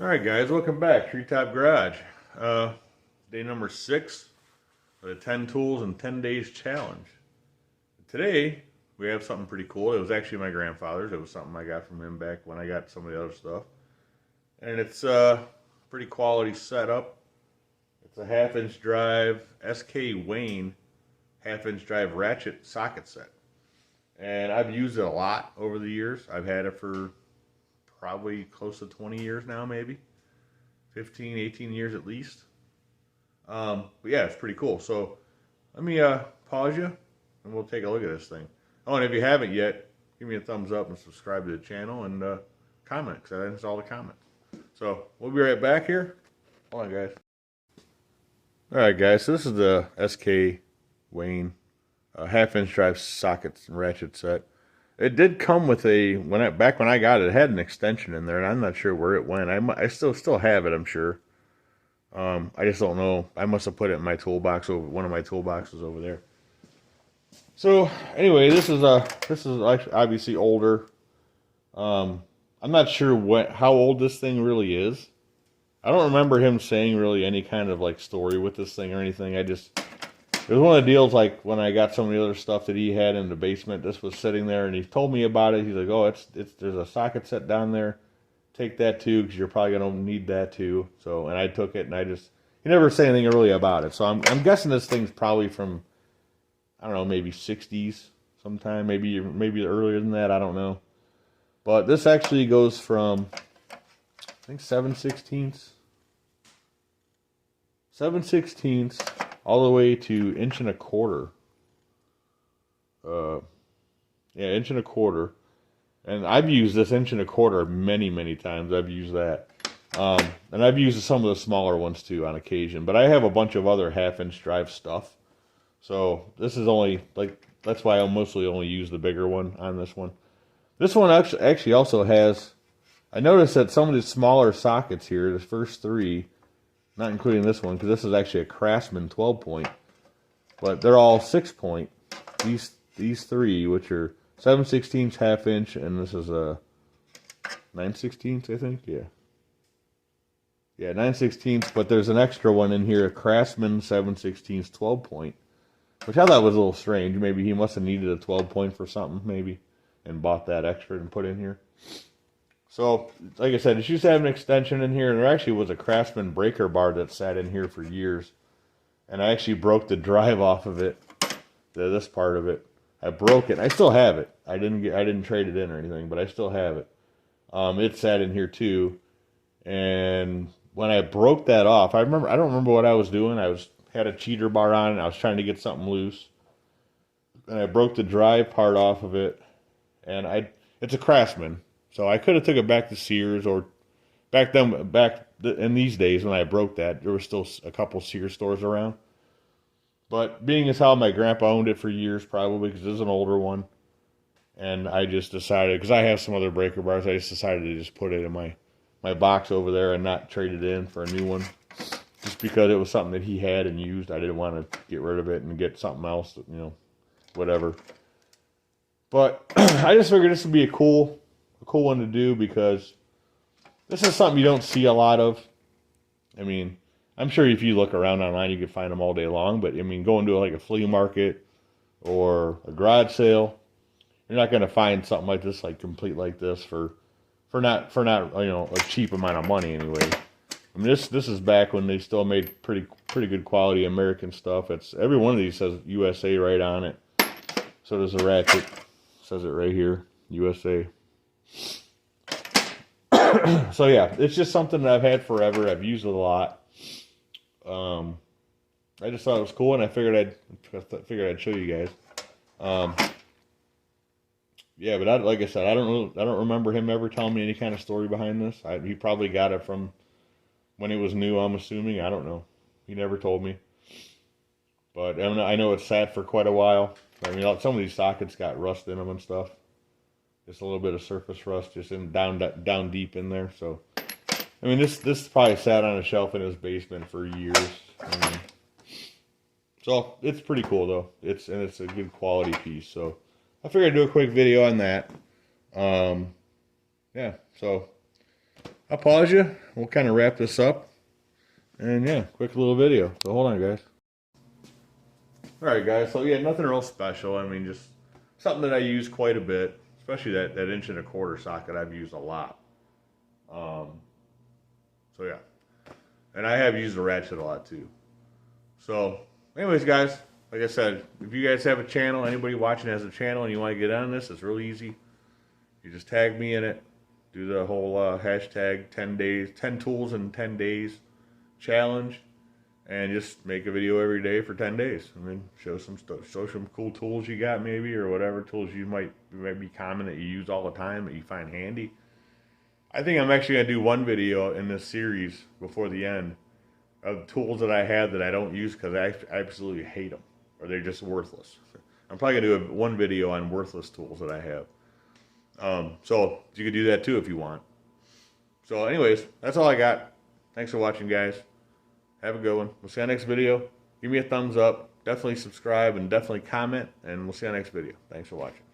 Alright guys, welcome back. Treetop Garage. Day number 6 of the 10 Tools in 10 Days Challenge. Today, we have something pretty cool. It was actually my grandfather's. It was something I got from him back when I got some of the other stuff. And it's pretty quality setup. It's a half-inch drive SK Wayne half-inch drive ratchet socket set. And I've used it a lot over the years. I've had it for probably close to 20 years now, maybe 15, 18 years at least. But yeah, it's pretty cool. So let me pause you and we'll take a look at this thing. Oh, and if you haven't yet, give me a thumbs up and subscribe to the channel and comment, because that's all the comments. So we'll be right back here. Hold on, guys. All right, guys. So this is the SK Wayne half-inch drive sockets and ratchet set. It did come with back when I got it, it had an extension in there, and I'm not sure where it went. I still have it, I'm sure. I just don't know. I must have put it in my toolbox, over one of my toolboxes over there. So anyway, this is obviously older. I'm not sure how old this thing really is. I don't remember him saying really any kind of like story with this thing or anything. It was one of the deals, like when I got some of the other stuff that he had in the basement. This was sitting there, and he told me about it. He's like, "Oh, there's a socket set down there. Take that too, because you're probably gonna need that too." So, and I took it, and he never said anything really about it. So I'm guessing this thing's probably from, I don't know, maybe 60s sometime, maybe earlier than that. I don't know. But this actually goes from, I think 7/16, all the way to 1.25 inch. Yeah, 1.25 inch. And I've used this 1.25 inch many times. I've used that. And I've used some of the smaller ones too on occasion. But I have a bunch of other half-inch drive stuff. So this is only, that's why I mostly only use the bigger one on this one. This one actually also has, I noticed that some of the smaller sockets here, the first 3, not including this one, because this is actually a Craftsman 12-point. But they're all 6-point. These 3, which are 7/16 half-inch, and this is a 9/16, I think. Yeah, 9/16. But there's an extra one in here, a Craftsman 7/16 12-point, which I thought was a little strange. Maybe he must have needed a 12-point for something, maybe, and bought that extra and put in here. So, like I said, it used to have an extension in here, and there actually was a Craftsman breaker bar that sat in here for years. And I actually broke the drive off of it, this part of it. I broke it. I still have it. I didn't trade it in or anything, but I still have it. It sat in here too. And when I broke that off, I don't remember what I was doing. Had a cheater bar on, and I was trying to get something loose. And I broke the drive part off of it. And it's a Craftsman. So I could have took it back to Sears, or back in these days when I broke that, there were still a couple Sears stores around. But being as how my grandpa owned it for years, probably, because it's an older one, and I just decided, because I have some other breaker bars, I just decided to just put it in my box over there and not trade it in for a new one, just because it was something that he had and used. I didn't want to get rid of it and get something else, whatever. But I just figured this would be a cool one to do, because this is something you don't see a lot of. I mean, I'm sure if you look around online, you can find them all day long. But I mean, going to like a flea market or a garage sale, you're not going to find something like this, like complete like this, for not a cheap amount of money anyway. I mean, this is back when they still made pretty good quality American stuff. Every one of these says USA right on it. So does the ratchet. It says it right here, USA. So yeah, it's just something that I've had forever. I've used it a lot. I just thought it was cool, and I figured I'd show you guys. Yeah, but like I said, I don't remember him ever telling me any kind of story behind this. He probably got it from when it was new, I'm assuming. I don't know. He never told me. But I know it sat for quite a while. I mean, some of these sockets got rust in them and stuff. Just a little bit of surface rust, just down deep in there. So, I mean, this probably sat on a shelf in his basement for years. So it's pretty cool though. It's a good quality piece. So I figured I'd do a quick video on that. Yeah. So I'll pause you. We'll kind of wrap this up. And yeah, quick little video. So hold on, guys. All right, guys. So yeah, nothing real special. I mean, just something that I use quite a bit, especially that 1.25" socket I've used a lot. So yeah, and I have used the ratchet a lot too. So anyways, guys, like I said, if you guys have a channel, anybody watching has a channel and you want to get on this, it's really easy. You just tag me in it, do the whole hashtag 10 days, 10 tools in 10 days challenge, and just make a video every day for 10 days. I mean, show some cool tools you got maybe, or whatever tools you might be common that you use all the time that you find handy. I think I'm actually going to do one video in this series before the end of tools that I have that I don't use because I absolutely hate them, or they're just worthless. I'm probably going to do one video on worthless tools that I have. So you could do that too if you want. So anyways, that's all I got. Thanks for watching, guys. Have a good one. We'll see you on the next video. Give me a thumbs up. Definitely subscribe and definitely comment. And we'll see you on the next video. Thanks for watching.